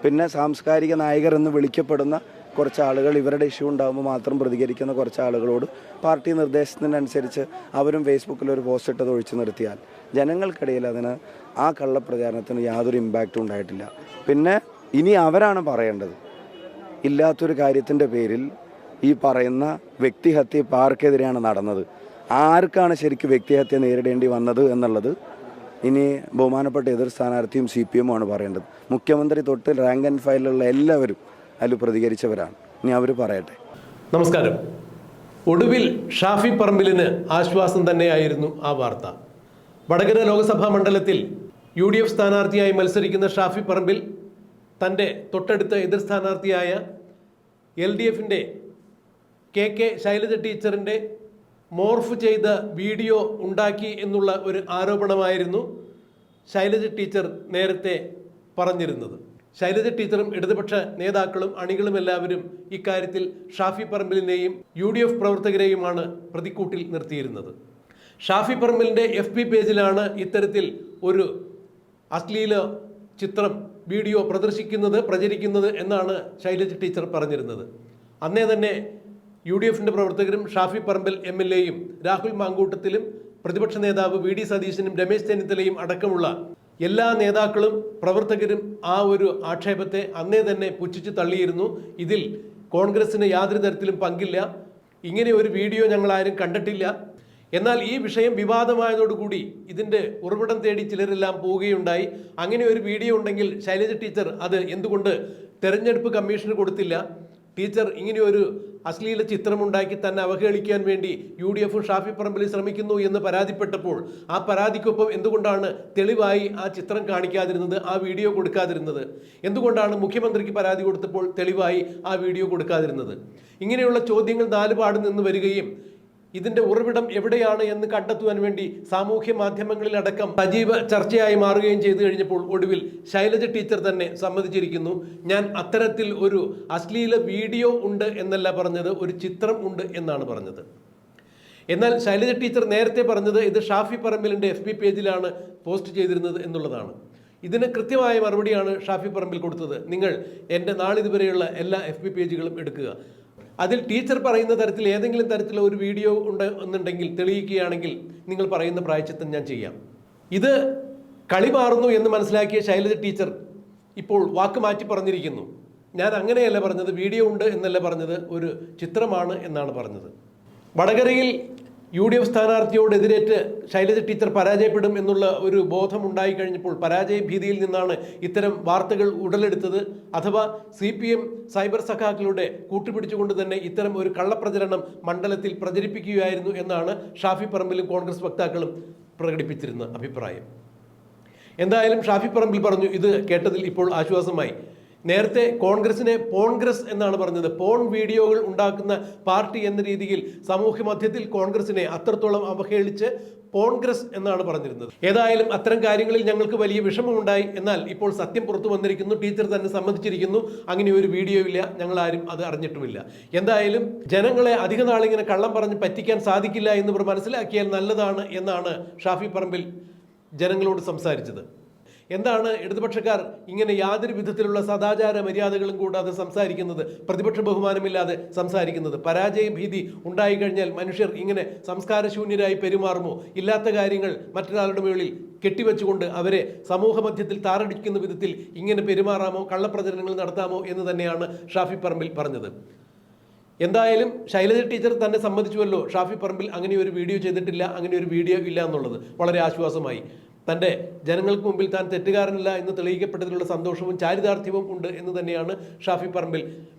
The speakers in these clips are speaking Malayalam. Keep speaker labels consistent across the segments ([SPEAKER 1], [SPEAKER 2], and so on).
[SPEAKER 1] പിന്നെ സാംസ്കാരിക നായകർ എന്ന് വിളിക്കപ്പെടുന്ന കുറച്ച് ആളുകൾ ഇവരുടെ ഇഷ്യൂ ഉണ്ടാകുമ്പോൾ മാത്രം പ്രതികരിക്കുന്ന കുറച്ച് ആളുകളോട് പാർട്ടി നിർദ്ദേശത്തിനനുസരിച്ച് അവരും ഫേസ്ബുക്കിൽ ഒരു പോസ്റ്റ് ഇട്ടത് ഒഴിച്ചു നിർത്തിയാൽ ജനങ്ങൾക്കിടയിൽ അതിന് ആ കള്ളപ്രചാരണത്തിന് യാതൊരു ഇമ്പാക്റ്റും ഉണ്ടായിട്ടില്ല. പിന്നെ ഇനി അവരാണ് പറയേണ്ടത്. ഇല്ലാത്തൊരു കാര്യത്തിൻ്റെ പേരിൽ ഈ പറയുന്ന വ്യക്തിഹത്യ ഇപ്പോൾ ആർക്കെതിരെയാണ് നടന്നത്, ആർക്കാണ് ശരിക്കും വ്യക്തിഹത്യ നേരിടേണ്ടി വന്നത് എന്നുള്ളത് ഇനി ബഹുമാനപ്പെട്ട എതിർ സ്ഥാനാർത്ഥിയും CPM ആണ് പറയേണ്ടത്. മുഖ്യമന്ത്രി തൊട്ട് റാങ്ക് ആൻഡ് ഫയലിലുള്ള എല്ലാവരും അതിൽ പ്രതികരിച്ചവരാണ്. ഇനി അവർ പറയട്ടെ.
[SPEAKER 2] നമസ്കാരം. ഒടുവിൽ ഷാഫി പറമ്പിലിന് ആശ്വാസം തന്നെയായിരുന്നു ആ വാർത്ത. വടകര ലോക്സഭാ മണ്ഡലത്തിൽ UDF സ്ഥാനാർത്ഥിയായി മത്സരിക്കുന്ന ഷാഫി പറമ്പിൽ തൻ്റെ തൊട്ടടുത്ത എതിർ സ്ഥാനാർത്ഥിയായ LDFിൻ്റെ KK ശൈലജ ടീച്ചറിൻ്റെ മോർഫ് ചെയ്ത വീഡിയോ ഉണ്ടാക്കി എന്നുള്ള ഒരു ആരോപണമായിരുന്നു ശൈലജ ടീച്ചർ നേരത്തെ പറഞ്ഞിരുന്നത്. ശൈലജ ടീച്ചറും ഇടതുപക്ഷ നേതാക്കളും അണികളും എല്ലാവരും ഇക്കാര്യത്തിൽ ഷാഫി പറമ്പിലിനെയും UDF പ്രവർത്തകരെയുമാണ് പ്രതിക്കൂട്ടിൽ നിർത്തിയിരുന്നത്. ഷാഫി പറമ്പിലിൻ്റെ FB പേജിലാണ് ഇത്തരത്തിൽ ഒരു അശ്ലീല ചിത്രം വീഡിയോ പ്രചരിക്കുന്നത് എന്നാണ് ശൈലജ ടീച്ചർ പറഞ്ഞിരുന്നത്. അന്നേ തന്നെ UDFിൻ്റെ പ്രവർത്തകരും ഷാഫി പറമ്പിൽ MLAയും രാഹുൽ മാങ്കൂട്ടത്തിലും പ്രതിപക്ഷ നേതാവ് VD സതീശനും രമേശ് ചെന്നിത്തലയും അടക്കമുള്ള എല്ലാ നേതാക്കളും പ്രവർത്തകരും ആ ഒരു ആക്ഷേപത്തെ അന്നേ തന്നെ പുച്ഛിച്ച് തള്ളിയിരുന്നു. ഇതിൽ കോൺഗ്രസിന് യാതൊരു തരത്തിലും പങ്കില്ല, ഇങ്ങനെ ഒരു വീഡിയോ ഞങ്ങൾ ആരും കണ്ടിട്ടില്ല. എന്നാൽ ഈ വിഷയം വിവാദമായതോടുകൂടി ഇതിൻ്റെ ഉറവിടം തേടി ചിലരെല്ലാം പോവുകയുണ്ടായി. അങ്ങനെ ഒരു വീഡിയോ ഉണ്ടെങ്കിൽ ശൈലജ ടീച്ചർ അത് എന്തുകൊണ്ട് തെരഞ്ഞെടുപ്പ് കമ്മീഷന് കൊടുത്തില്ല? ടീച്ചർ ഇങ്ങനെയൊരു അശ്ലീല ചിത്രമുണ്ടാക്കി തന്നെ അവഹേളിക്കാൻ വേണ്ടി UDFും ഷാഫി പറമ്പിൽ ശ്രമിക്കുന്നു എന്ന് പരാതിപ്പെട്ടപ്പോൾ ആ പരാതിക്കൊപ്പം എന്തുകൊണ്ടാണ് തെളിവായി ആ ചിത്രം കാണിക്കാതിരുന്നത്, ആ വീഡിയോ കൊടുക്കാതിരുന്നത്? എന്തുകൊണ്ടാണ് മുഖ്യമന്ത്രിക്ക് പരാതി കൊടുത്തപ്പോൾ തെളിവായി ആ വീഡിയോ കൊടുക്കാതിരുന്നത്? ഇങ്ങനെയുള്ള ചോദ്യങ്ങൾ നാലുപാട് നിന്ന് വരികയും ഇതിൻ്റെ ഉറവിടം എവിടെയാണ് എന്ന് കണ്ടെത്തുവാൻ വേണ്ടി സാമൂഹ്യ മാധ്യമങ്ങളിലടക്കം സജീവ ചർച്ചയായി മാറുകയും ചെയ്തു കഴിഞ്ഞപ്പോൾ ഒടുവിൽ ശൈലജ ടീച്ചർ തന്നെ സമ്മതിച്ചിരിക്കുന്നു. ഞാൻ അത്തരത്തിൽ ഒരു അശ്ലീല വീഡിയോ ഉണ്ട് എന്നല്ല പറഞ്ഞത്, ഒരു ചിത്രം ഉണ്ട് എന്നാണ് പറഞ്ഞത്. എന്നാൽ ശൈലജ ടീച്ചർ നേരത്തെ പറഞ്ഞത് ഇത് ഷാഫി പറമ്പിലിൻ്റെ FB പേജിലാണ് പോസ്റ്റ് ചെയ്തിരുന്നത് എന്നുള്ളതാണ്. ഇതിന് കൃത്യമായ മറുപടിയാണ് ഷാഫി പറമ്പിൽ കൊടുത്തത്. നിങ്ങൾ എൻ്റെ നാളിതുവരെയുള്ള എല്ലാ FB പേജുകളും എടുക്കുക, അതിൽ ടീച്ചർ പറയുന്ന തരത്തിൽ ഏതെങ്കിലും തരത്തിലുള്ള ഒരു വീഡിയോ ഉണ്ട് എന്നുണ്ടെങ്കിൽ തെളിയിക്കുകയാണെങ്കിൽ നിങ്ങൾ പറയുന്ന പ്രായശ്ചിത്തം ഞാൻ ചെയ്യാം. ഇത് കളി മാറുന്നു എന്ന് മനസ്സിലാക്കിയ ശൈലജ ടീച്ചർ ഇപ്പോൾ വാക്ക് മാറ്റി പറഞ്ഞിരിക്കുന്നു. ഞാൻ അങ്ങനെയല്ല പറഞ്ഞത്, വീഡിയോ ഉണ്ട് എന്നല്ല പറഞ്ഞത്, ഒരു ചിത്രമാണ് എന്നാണ് പറഞ്ഞത്. വടകരയിൽ UDF സ്ഥാനാർത്ഥിയോടെതിരേറ്റ് ശൈലജ ടീച്ചർ പരാജയപ്പെടും എന്നുള്ള ഒരു ബോധം ഉണ്ടായി കഴിഞ്ഞപ്പോൾ പരാജയ ഭീതിയിൽ നിന്നാണ് ഇത്തരം വാർത്തകൾ ഉടലെടുത്തത്. അഥവാ CPM സൈബർ സഖാക്കളുടെ കൂട്ടുപിടിച്ചുകൊണ്ട് തന്നെ ഇത്തരം ഒരു കള്ളപ്രചരണം മണ്ഡലത്തിൽ പ്രചരിപ്പിക്കുകയായിരുന്നു എന്നാണ് ഷാഫി പറമ്പിലും കോൺഗ്രസ് വക്താക്കളും പ്രകടിപ്പിച്ചിരുന്ന അഭിപ്രായം. എന്തായാലും ഷാഫി പറമ്പിൽ പറഞ്ഞു, ഇത് കേട്ടതിൽ ഇപ്പോൾ ആശ്വാസമായി. നേരത്തെ കോൺഗ്രസിനെ പോൺഗ്രസ് എന്നാണ് പറഞ്ഞത്. പോൺ വീഡിയോകൾ ഉണ്ടാക്കുന്ന പാർട്ടി എന്ന രീതിയിൽ സമൂഹ മധ്യത്തിൽ കോൺഗ്രസിനെ അത്രത്തോളം അവഹേളിച്ച് പോൺഗ്രസ് എന്നാണ് പറഞ്ഞിരുന്നത്. ഏതായാലും അത്തരം കാര്യങ്ങളിൽ ഞങ്ങൾക്ക് വലിയ വിഷമമുണ്ടായി. എന്നാൽ ഇപ്പോൾ സത്യം പുറത്തു വന്നിരിക്കുന്നു. ടീച്ചർ തന്നെ സമ്മതിച്ചിരിക്കുന്നു, അങ്ങനെ ഒരു വീഡിയോ ഇല്ല, ഞങ്ങളാരും അത് അറിഞ്ഞിട്ടുമില്ല. എന്തായാലും ജനങ്ങളെ അധിക നാളിങ്ങനെ കള്ളം പറഞ്ഞ് പറ്റിക്കാൻ സാധിക്കില്ല എന്ന് ഇവർ മനസ്സിലാക്കിയാൽ നല്ലതാണ് എന്നാണ് ഷാഫി പറമ്പിൽ ജനങ്ങളോട് സംസാരിച്ചത്. എന്താണ് ഇടതുപക്ഷക്കാർ ഇങ്ങനെ യാതൊരു വിധത്തിലുള്ള സദാചാര മര്യാദകളും കൂടാതെ സംസാരിക്കുന്നത്, പ്രതിപക്ഷ ബഹുമാനമില്ലാതെ സംസാരിക്കുന്നത്? പരാജയ ഭീതി ഉണ്ടായിക്കഴിഞ്ഞാൽ മനുഷ്യർ ഇങ്ങനെ സംസ്കാരശൂന്യരായി പെരുമാറുമോ? ഇല്ലാത്ത കാര്യങ്ങൾ മറ്റൊരാളുടെ മുകളിൽ കെട്ടിവെച്ചുകൊണ്ട് അവരെ സമൂഹ മധ്യത്തിൽ താറടിക്കുന്ന വിധത്തിൽ ഇങ്ങനെ പെരുമാറാമോ, കള്ളപ്രചരണങ്ങൾ നടത്താമോ എന്ന് തന്നെയാണ് ഷാഫി പറമ്പിൽ പറഞ്ഞത്. എന്തായാലും ശൈലജ ടീച്ചർ തന്നെ സമ്മതിച്ചുവല്ലോ, ഷാഫി പറമ്പിൽ അങ്ങനെ ഒരു വീഡിയോ ചെയ്തിട്ടില്ല, അങ്ങനെ ഒരു വീഡിയോ ഇല്ല എന്നുള്ളത്. വളരെ ആശ്വാസമായി. തൻ്റെ ജനങ്ങൾക്ക് മുമ്പിൽ താൻ തെറ്റുകാരനല്ല എന്ന് തെളിയിക്കപ്പെട്ടതിലുള്ള സന്തോഷവും ചാരിതാർത്ഥ്യവും ഉണ്ട് എന്ന് തന്നെയാണ് ഷാഫി പറമ്പിൽ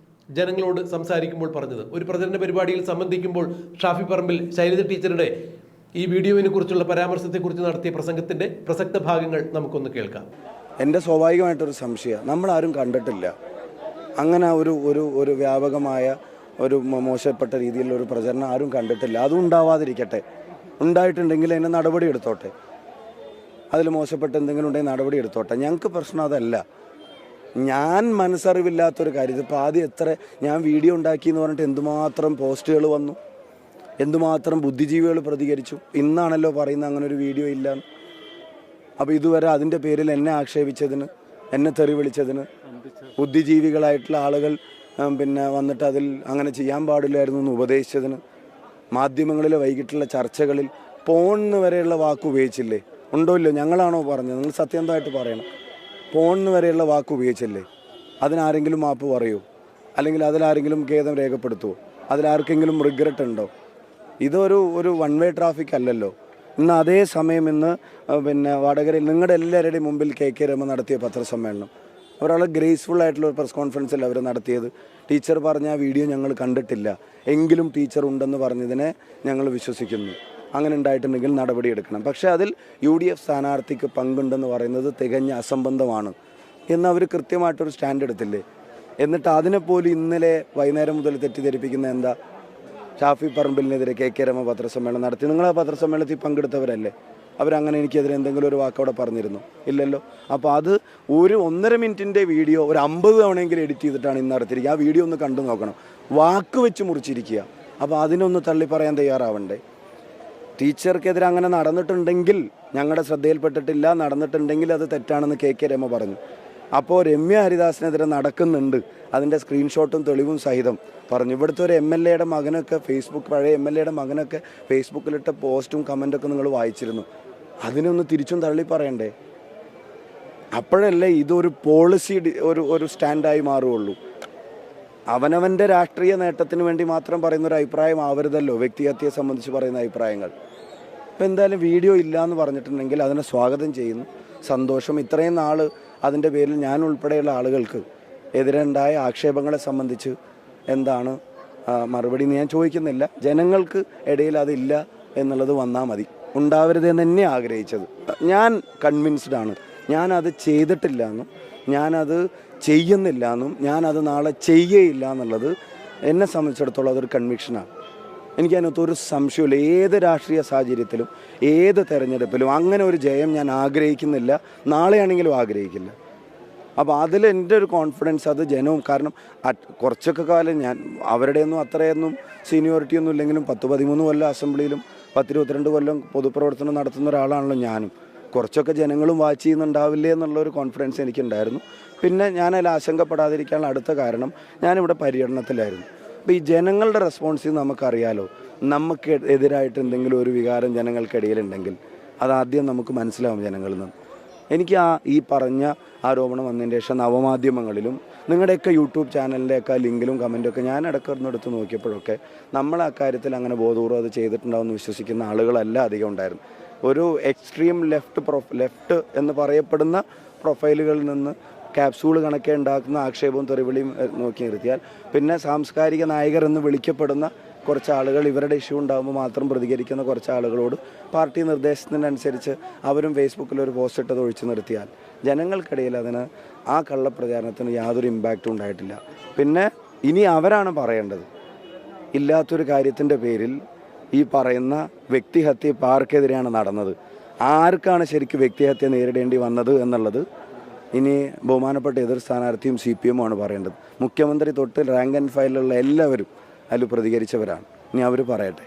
[SPEAKER 2] ജനങ്ങളോട് സംസാരിക്കുമ്പോൾ പറഞ്ഞത്. ഒരു പ്രചരണ പരിപാടിയിൽ സംബന്ധിക്കുമ്പോൾ ഷാഫി പറമ്പിൽ ശൈലജ ടീച്ചറുടെ ഈ വീഡിയോവിനെ കുറിച്ചുള്ള പരാമർശത്തെക്കുറിച്ച് നടത്തിയ പ്രസംഗത്തിൻ്റെ പ്രസക്ത ഭാഗങ്ങൾ നമുക്കൊന്ന് കേൾക്കാം.
[SPEAKER 1] എൻ്റെ സ്വാഭാവികമായിട്ടൊരു സംശയം, നമ്മളാരും കണ്ടിട്ടില്ല അങ്ങനെ ഒരു വ്യാപകമായ ഒരു മോശപ്പെട്ട രീതിയിലുള്ള പ്രചരണം ആരും കണ്ടിട്ടില്ല. അതും ഉണ്ടാവാതിരിക്കട്ടെ. ഉണ്ടായിട്ടുണ്ടെങ്കിൽ അതിന് നടപടി എടുത്തോട്ടെ. അതിൽ മോശപ്പെട്ട എന്തെങ്കിലും ഉണ്ടെങ്കിൽ നടപടി എടുത്തോട്ടെ. ഞങ്ങൾക്ക് പ്രശ്നം അതല്ല. ഞാൻ മനസ്സറിവില്ലാത്തൊരു കാര്യം, ഇതിപ്പോൾ ആദ്യം ഞാൻ വീഡിയോ ഉണ്ടാക്കി എന്ന് പറഞ്ഞിട്ട് എന്തുമാത്രം പോസ്റ്റുകൾ വന്നു, എന്തുമാത്രം ബുദ്ധിജീവികൾ പ്രതികരിച്ചു. ഇന്നാണല്ലോ പറയുന്നത് അങ്ങനെ ഒരു വീഡിയോ ഇല്ല. അപ്പോൾ ഇതുവരെ അതിൻ്റെ പേരിൽ എന്നെ ആക്ഷേപിച്ചതിന് എന്നെ തെറി വിളിച്ചതിന്, ബുദ്ധിജീവികളായിട്ടുള്ള ആളുകൾ പിന്നെ വന്നിട്ട് അതിൽ അങ്ങനെ ചെയ്യാൻ പാടില്ലായിരുന്നു എന്ന് ഉപദേശിച്ചതിന്, മാധ്യമങ്ങളിലെ വൈകിട്ടുള്ള ചർച്ചകളിൽ പോണെന്ന് വരെയുള്ള വാക്ക് ഉപയോഗിച്ചില്ലേ? ഉണ്ടോ ഇല്ലോ? ഞങ്ങളാണോ പറഞ്ഞത്? നിങ്ങൾ സത്യന്തമായിട്ട് പറയണം. പോണെന്ന് വരെയുള്ള വാക്ക് ഉപയോഗിച്ചില്ലേ? അതിനാരെങ്കിലും മാപ്പ് പറയുമോ? അല്ലെങ്കിൽ അതിലാരെങ്കിലും ഖേദം രേഖപ്പെടുത്തുമോ? അതിലാർക്കെങ്കിലും റിഗ്രറ്റ് ഉണ്ടോ? ഇതൊരു വൺ വേ ട്രാഫിക് അല്ലല്ലോ. ഇന്ന് അതേ സമയം ഇന്ന് പിന്നെ വടകരയിൽ നിങ്ങളുടെ എല്ലാവരുടെയും മുമ്പിൽ KK രമ നടത്തിയ പത്രസമ്മേളനം, ഒരാൾ ഗ്രേസ്ഫുൾ ആയിട്ടുള്ള ഒരു പ്രസ് കോൺഫറൻസിൽ അവർ നടത്തിയത്. ടീച്ചർ പറഞ്ഞ ആ വീഡിയോ ഞങ്ങൾ കണ്ടിട്ടില്ല, എങ്കിലും ടീച്ചർ ഉണ്ടെന്ന് പറഞ്ഞതിനെ ഞങ്ങൾ വിശ്വസിക്കുന്നു. അങ്ങനെ ഉണ്ടായിട്ടുണ്ടെങ്കിൽ നടപടിയെടുക്കണം. പക്ഷേ അതിൽ UDF സ്ഥാനാർത്ഥിക്ക് പങ്കുണ്ടെന്ന് പറയുന്നത് തികഞ്ഞ അസംബന്ധമാണ് എന്ന് അവർ കൃത്യമായിട്ടൊരു സ്റ്റാൻഡ് എടുത്തില്ലേ? എന്നിട്ട് അതിനെപ്പോലും ഇന്നലെ വൈകുന്നേരം മുതൽ തെറ്റിദ്ധരിപ്പിക്കുന്ന എന്താ? ഷാഫി പറമ്പിലിനെതിരെ KK രമ പത്രസമ്മേളനം നടത്തി. നിങ്ങൾ ആ പത്രസമ്മേളനത്തിൽ പങ്കെടുത്തവരല്ലേ? അവരങ്ങനെ എനിക്കെതിരെ എന്തെങ്കിലും ഒരു വാക്കവിടെ പറഞ്ഞിരുന്നു? ഇല്ലല്ലോ. അപ്പോൾ അത് ഒരു 1.5 മിനിറ്റിൻ്റെ വീഡിയോ ഒരു 50 തവണയെങ്കിലും എഡിറ്റ് ചെയ്തിട്ടാണ് ഇന്ന് നടത്തിയിരിക്കുക. ആ വീഡിയോ ഒന്ന് കണ്ടു നോക്കണം. വാക്ക് വെച്ച് മുറിച്ചിരിക്കുക. അപ്പോൾ അതിനൊന്ന് തള്ളി പറയാൻ തയ്യാറാവണ്ടേ? ടീച്ചർക്കെതിരെ അങ്ങനെ നടന്നിട്ടുണ്ടെങ്കിൽ, ഞങ്ങളുടെ ശ്രദ്ധയിൽപ്പെട്ടിട്ടില്ല, നടന്നിട്ടുണ്ടെങ്കിൽ അത് തെറ്റാണെന്ന് KK രമ പറഞ്ഞു. അപ്പോൾ രമ്യ ഹരിദാസിനെതിരെ നടക്കുന്നുണ്ട്, അതിൻ്റെ സ്ക്രീൻഷോട്ടും തെളിവും സഹിതം പറഞ്ഞു. ഇവിടുത്തെ ഒരു MLAയുടെ മകനൊക്കെ പഴയ MLAയുടെ മകനൊക്കെ ഫേസ്ബുക്കിലിട്ട പോസ്റ്റും കമൻറ്റൊക്കെ നിങ്ങൾ വായിച്ചിരുന്നു. അതിനൊന്ന് തിരിച്ചും തള്ളി പറയണ്ടേ? അപ്പോഴല്ലേ ഇതൊരു പോളിസി ഒരു സ്റ്റാൻഡായി മാറുകയുള്ളൂ. അവനവൻ്റെ രാഷ്ട്രീയ നേട്ടത്തിന് വേണ്ടി മാത്രം പറയുന്നൊരു അഭിപ്രായം ആവരുതല്ലോ വ്യക്തിഹത്യയെ സംബന്ധിച്ച് പറയുന്ന അഭിപ്രായങ്ങൾ. അപ്പോൾ എന്തായാലും വീഡിയോ ഇല്ല എന്ന് പറഞ്ഞിട്ടുണ്ടെങ്കിൽ അതിനെ സ്വാഗതം ചെയ്യുന്നു, സന്തോഷം. ഇത്രയും നാൾ അതിൻ്റെ പേരിൽ ഞാൻ ഉൾപ്പെടെയുള്ള ആളുകൾക്ക് എതിരുണ്ടായ ആക്ഷേപങ്ങളെ സംബന്ധിച്ച് എന്താണ് മറുപടി എന്ന് ഞാൻ ചോദിക്കുന്നില്ല. ജനങ്ങൾക്ക് ഇടയിൽ അതില്ല എന്നുള്ളത് വന്നാൽ മതി. ഉണ്ടാവരുതെന്ന് തന്നെ ആഗ്രഹിച്ചത്. ഞാൻ കൺവിൻസ്ഡ് ആണ്. ഞാനത് ചെയ്തിട്ടില്ല എന്നും ഞാനത് ചെയ്യുന്നില്ല എന്നും ഞാനത് നാളെ ചെയ്യുകയില്ല എന്നുള്ളത് എന്നെ സംബന്ധിച്ചിടത്തോളം അതൊരു കൺവിക്ഷനാണ്. എനിക്കതിനകത്ത് ഒരു സംശയമില്ല. ഏത് രാഷ്ട്രീയ സാഹചര്യത്തിലും ഏത് തെരഞ്ഞെടുപ്പിലും അങ്ങനെ ഒരു ജയം ഞാൻ ആഗ്രഹിക്കുന്നില്ല, നാളെയാണെങ്കിലും ആഗ്രഹിക്കില്ല. അപ്പോൾ അതിൽ എൻ്റെ ഒരു കോൺഫിഡൻസ് അത് ജനവും, കാരണം കുറച്ചൊക്കെ കാലം ഞാൻ അവരുടെയൊന്നും അത്രയൊന്നും സീനിയോറിറ്റി ഒന്നും ഇല്ലെങ്കിലും 10-13 കൊല്ലം അസംബ്ലിയിലും 10-22 കൊല്ലം പൊതുപ്രവർത്തനം നടത്തുന്ന ഒരാളാണല്ലോ ഞാനും. കുറച്ചൊക്കെ ജനങ്ങളും വാച്ച് ചെയ്യുന്നുണ്ടാവില്ലേ എന്നുള്ളൊരു കോൺഫിഡൻസ് എനിക്കുണ്ടായിരുന്നു. പിന്നെ ഞാനതിൽ ആശങ്കപ്പെടാതിരിക്കാനുള്ള അടുത്ത കാരണം ഞാനിവിടെ പര്യടനത്തിലായിരുന്നു. അപ്പോൾ ഈ ജനങ്ങളുടെ റെസ്പോൺസ് നമുക്കറിയാലോ. നമുക്ക് എതിരായിട്ട് എന്തെങ്കിലും ഒരു വികാരം ജനങ്ങൾക്കിടയിലുണ്ടെങ്കിൽ അതാദ്യം നമുക്ക് മനസ്സിലാവും ജനങ്ങളിൽ നിന്ന്. എനിക്ക് ഈ പറഞ്ഞ ആരോപണം വന്നതിന് ശേഷം നവമാധ്യമങ്ങളിലും നിങ്ങളുടെയൊക്കെ യൂട്യൂബ് ചാനലിൻ്റെയൊക്കെ ലിങ്കിലും കമൻറ്റൊക്കെ ഞാൻ ഇടയ്ക്കിടന്നെടുത്ത് നോക്കിയപ്പോഴൊക്കെ നമ്മൾ ആ കാര്യത്തിൽ അങ്ങനെ ബോധപൂർവ്വം അത് ചെയ്തിട്ടുണ്ടാവുമെന്ന് വിശ്വസിക്കുന്ന ആളുകളല്ല അധികം ഉണ്ടായിരുന്നു. ഒരു എക്സ്ട്രീം ലെഫ്റ്റ് എന്ന് പറയപ്പെടുന്ന പ്രൊഫൈലുകളിൽ നിന്ന് ക്യാപ്സൂൾ കണക്കെ ഉണ്ടാക്കുന്ന ആക്ഷേപവും തെറിവിളിയും നോക്കി നിർത്തിയാൽ, പിന്നെ സാംസ്കാരിക നായകർ എന്ന് വിളിക്കപ്പെടുന്ന കുറച്ച് ആളുകൾ, ഇവരുടെ ഇഷ്യൂ ഉണ്ടാകുമ്പോൾ മാത്രം പ്രതികരിക്കുന്ന കുറച്ച് ആളുകളോട് പാർട്ടി നിർദ്ദേശത്തിനനുസരിച്ച് അവരും ഫേസ്ബുക്കിൽ ഒരു പോസ്റ്റ് ഇട്ടത് ഒഴിച്ചു നിർത്തിയാൽ ജനങ്ങൾക്കിടയിൽ അതിന് ആ കള്ളപ്രചാരണത്തിന് യാതൊരു ഇമ്പാക്റ്റും ഉണ്ടായിട്ടില്ല. പിന്നെ ഇനി അവരാണ് പറയേണ്ടത്. ഇല്ലാത്തൊരു കാര്യത്തിൻ്റെ പേരിൽ ഈ പറയുന്ന വ്യക്തിഹത്യ ഇപ്പോൾ ആർക്കെതിരെയാണ് നടന്നത്, ആർക്കാണ് ശരിക്കും വ്യക്തിഹത്യ നേരിടേണ്ടി വന്നത് എന്നുള്ളത് ഇനി ബഹുമാനപ്പെട്ട എതിർ സ്ഥാനാർത്ഥിയും CPM ആണ് പറയേണ്ടത്. മുഖ്യമന്ത്രി തൊട്ട് റാങ്ക് ആൻഡ് ഫയലിലുള്ള എല്ലാവരും അതിൽ പ്രതികരിച്ചവരാണ്. ഇനി അവർ പറയട്ടെ.